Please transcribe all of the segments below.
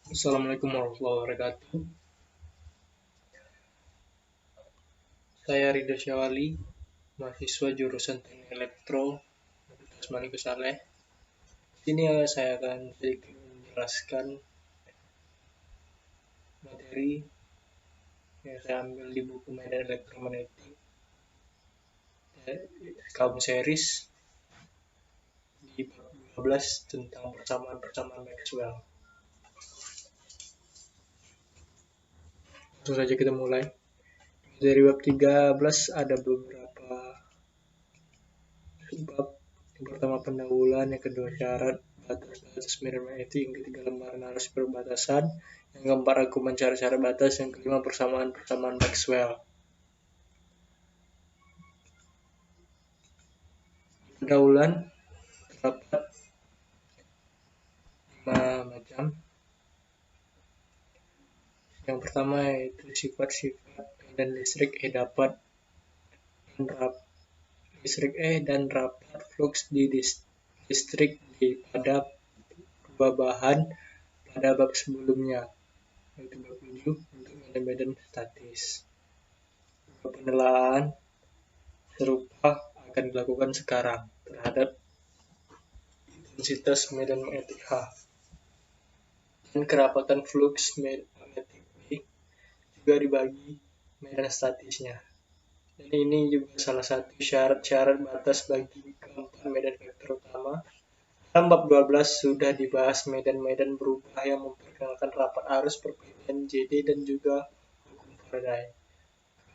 Assalamualaikum warahmatullahi wabarakatuh. Saya Ridho Syawali, mahasiswa jurusan Teknik Elektro, Universitas Manipus Saleh. Sini saya akan sedikit menjelaskan materi yang saya ambil di buku Medan Elektromagnetik, kaum series di bab 12 tentang persamaan-persamaan Maxwell. Langsung saja kita mulai. Dari bab 13 ada beberapa subbab. Yang pertama pendahuluan, yang kedua syarat batas medan magnetik, yang ketiga lembaran arus perbatasan, yang keempat argumen syarat-syarat batas, yang kelima persamaan-persamaan Maxwell. Pendahuluan terdapat 5 macam. Yang pertama yaitu sifat-sifat medan listrik dapat dan rapat flux di listrik D pada dua bahan pada bab sebelumnya, yaitu bab 7 untuk medan-medan statis. Penilaian serupa akan dilakukan sekarang terhadap intensitas medan magnetik H dan kerapatan flux magnetik B juga dibagi medan statisnya. Dan ini juga salah satu syarat-syarat batas bagi keempat medan vektor utama. Dalam bab 12 sudah dibahas medan-medan berubah yang memperkenalkan rapat arus perpindahan JD dan juga hukum Faraday.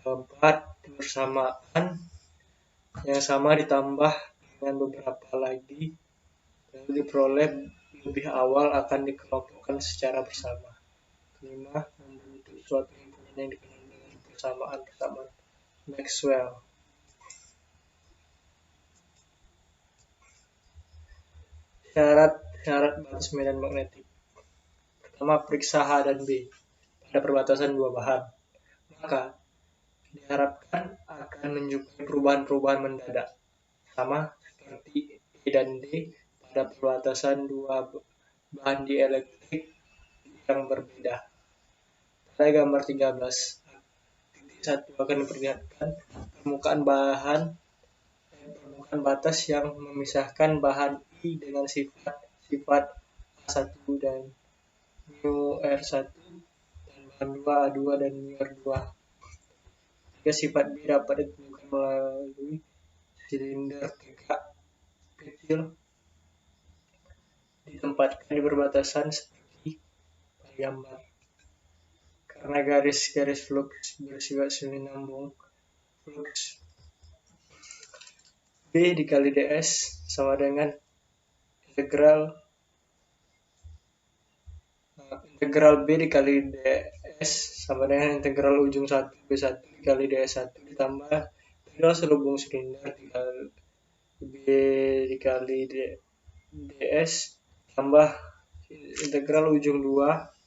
Keempat, persamaan yang sama ditambah dengan beberapa lagi lalu diperoleh lebih awal akan dikelompokkan secara bersama. Kelima, membentuk suatu himpunan yang dikenal dengan persamaan-persamaan Maxwell. Syarat-syarat batas medan magnetik. Pertama, periksa H dan B pada perbatasan dua bahan. Maka diharapkan akan menunjukkan perubahan-perubahan mendadak, sama seperti E dan D pada perbatasan dua bahan dielektrik yang berbeda. Pada gambar 13, titik 1 akan diperlihatkan permukaan batas yang memisahkan bahan I dengan sifat A1 dan mu R1 dan bahan 2 A2 dan mu R2. Jika sifat B dapat ditentukan melalui silinder tegak kecil ditempatkan di perbatasan seperti pada gambar. Karena garis-garis flux bersifat sinambung, flux B dikali ds sama dengan integral B dikali ds sama dengan integral ujung 1 B1 dikali ds1 ditambah integral selubung silinder dikali B dikali ds tambah integral ujung 2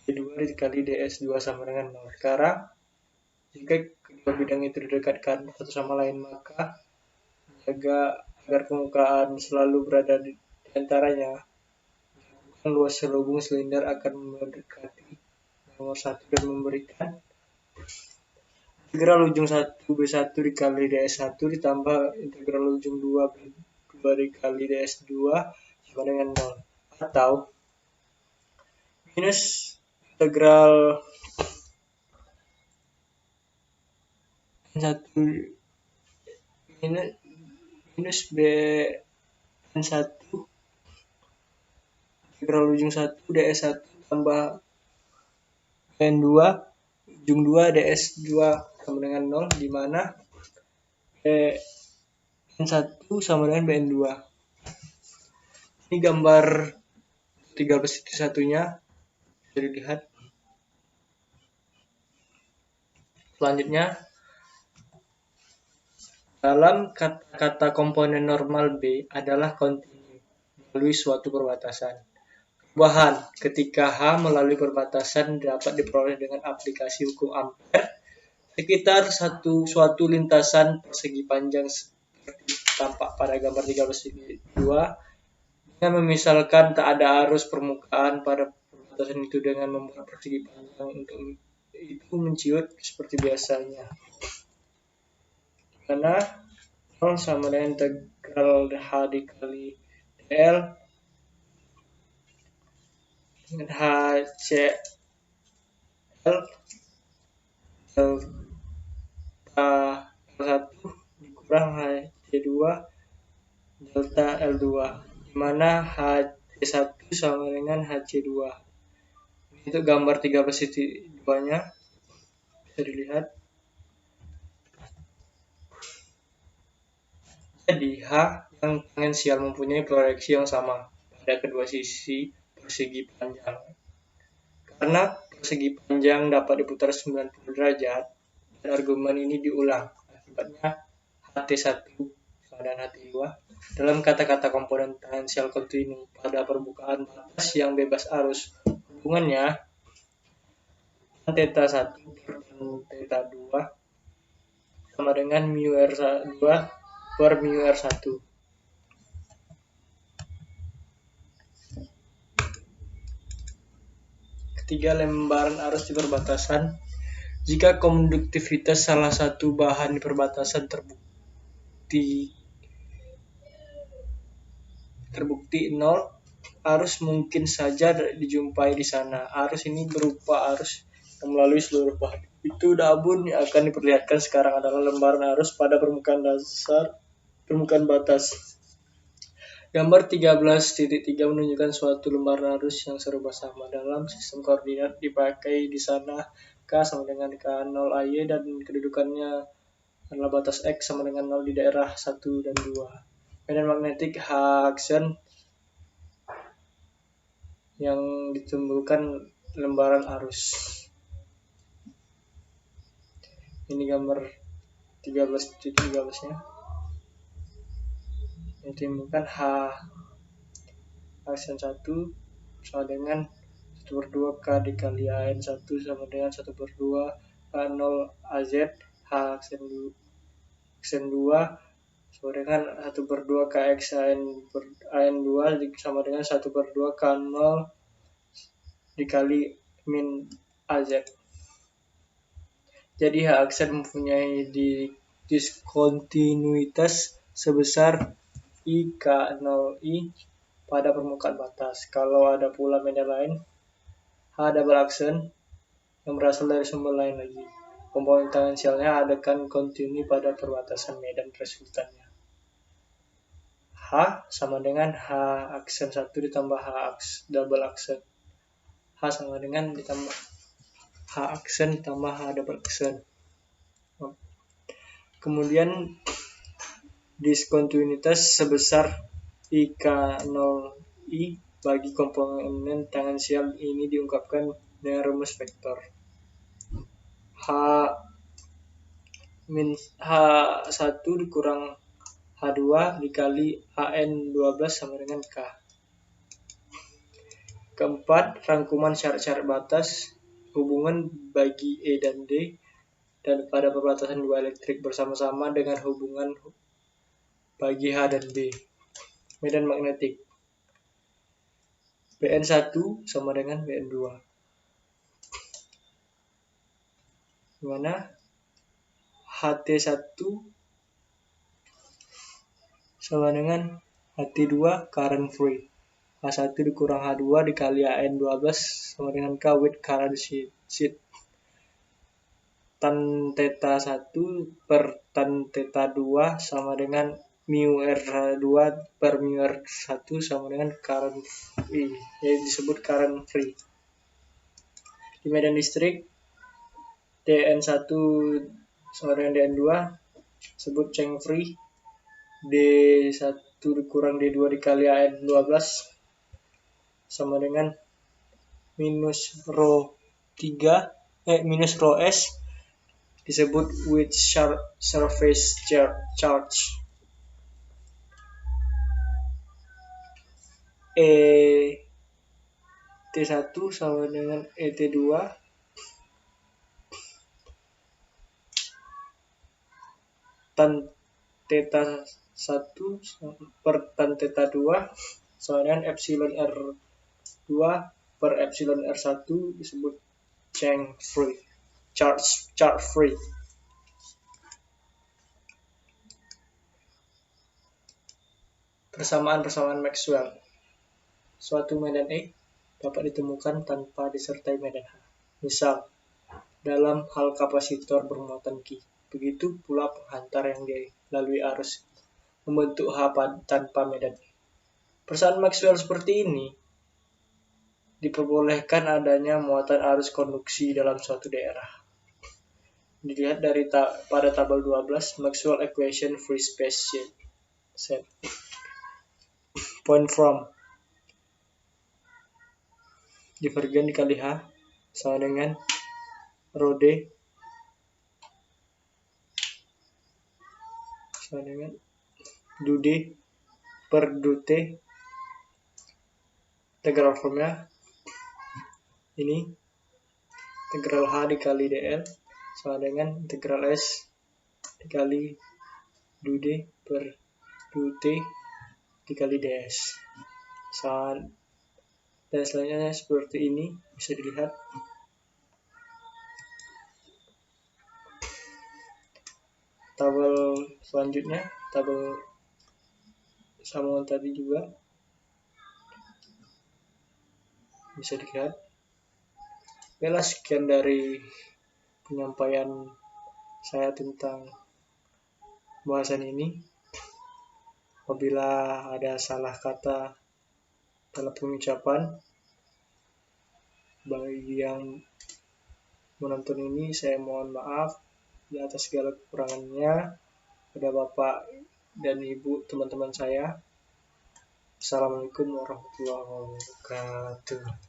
B2 dikali ds2 sama dengan 0. Sekarang jika kedua bidang itu didekatkan satu sama lain, maka jaga agar permukaan selalu berada di antaranya. Luas selubung silinder akan mendekati nomor 1 dan memberikan integral ujung 1 B1 dikali ds1 ditambah integral ujung 2 B2 dikali ds2 sama dengan 0. Atau minus integral minus B1 integral ujung 1 ds1 tambah Bn2 ujung 2 ds2 sama dengan 0, di mana Bn1 sama dengan Bn2. Ini gambar 13.1-nya bisa dilihat. Selanjutnya, dalam kata-kata komponen normal B adalah kontinu melalui suatu perbatasan. Perubahan ketika H melalui perbatasan dapat diperoleh dengan aplikasi hukum Ampere sekitar suatu lintasan persegi panjang seperti tampak pada gambar 13.2 Misalkan tak ada arus permukaan pada perbatasan itu dengan membuat persegi panjang untuk itu menciut seperti biasanya. Karena 0 sama dengan integral H dikali dl dengan HCl delta L1 dikurang HC2 delta L2, di mana HC1 sama dengan HC2. Itu gambar 13.2-nya bisa dilihat. Jadi H yang tangensial mempunyai proyeksi yang sama pada kedua sisi persegi panjang. Karena persegi panjang dapat diputar 90 derajat, dan argumen ini diulang. Akibatnya HT1 dan HT2 dalam kata-kata komponen tangensial kontinu pada permukaan batas yang bebas arus. Hubungannya θ1 per θ2 sama dengan mu R2 per mu R1. Ketiga, lembaran arus di perbatasan. Jika konduktivitas salah satu bahan di perbatasan terbukti 0, arus mungkin saja dijumpai di sana. Arus ini berupa arus yang melalui seluruh bahan. Itu namun yang akan diperlihatkan sekarang adalah lembaran arus pada permukaan batas. Gambar 13.3 menunjukkan suatu lembaran arus yang serba sama. Dalam sistem koordinat dipakai di sana K sama dengan K0 AY dan kedudukannya adalah batas X sama dengan 0 di daerah 1 dan 2. Medan magnetik H aksen yang ditimbulkan lembaran arus. Ini gambar 13.13-nya. Yang ditimbulkan H aksen 1 sama dengan 1/2 K dikali AN1 sama dengan 1/2 K0 AZ. H aksen 2 sama dengan 1/2 KX AN2 sama dengan 1/2 K0 dikali min AZ. Jadi H aksen mempunyai diskontinuitas sebesar IK0I pada permukaan batas. Kalau ada pula medan lain, H double aksen yang berasal dari sumber lain lagi. Komponen tangensialnya adakan kontinu pada perbatasan medan resultannya. H sama dengan H aksen 1 ditambah H double aksen. H sama dengan ditambah H aksen ditambah H double aksen. Kemudian diskontinuitas sebesar IK0I bagi komponen tangensial ini diungkapkan dengan rumus vektor. H1 dikurang H2 dikali AN12 sama dengan K. Keempat, rangkuman syarat-syarat batas hubungan bagi E dan D dan pada perbatasan dua elektrik bersama-sama dengan hubungan bagi H dan B. Medan magnetik BN1 sama dengan BN2. Di mana HT1 sama dengan HT2 current free. H1 dikurang H2 dikali AN12 sama dengan K with current sheet. Tan θ1 per tan θ2 sama dengan mu R2 per mu R1 sama dengan current free, yang disebut current free. Di medan listrik, DN1 sama dengan DN2 disebut Chang free. D1 dikurang D2 dikali AN12 sama dengan minus rho S disebut with surface charge. ET1 sama dengan ET2 tan θ1 per tan θ2 sama dengan epsilon R2 per epsilon R1 disebut charge free. Persamaan Maxwell. Suatu medan E dapat ditemukan tanpa disertai medan H. Misal, dalam hal kapasitor bermuatan Q. Begitu pula penghantar yang dilalui arus membentuk H tanpa medan E. Persamaan Maxwell seperti ini diperbolehkan adanya muatan arus konduksi dalam suatu daerah. Dilihat pada tabel 12 Maxwell equation free space set. Point from divergen dikali H sama dengan rho D sama dengan du D per du T. Integral formnya ini integral H dikali dl sama dengan integral S dikali du D per du T dikali ds. Dan selanjutnya seperti ini bisa dilihat. Tabel selanjutnya, tabel sambungan tadi juga bisa dilihat. Oke, sekian dari penyampaian saya tentang bahasan ini. Apabila ada salah kata dalam pengucapan, bagi yang menonton ini saya mohon maaf di atas segala kekurangannya. Pada Bapak dan Ibu teman-teman saya, Assalamualaikum warahmatullahi wabarakatuh.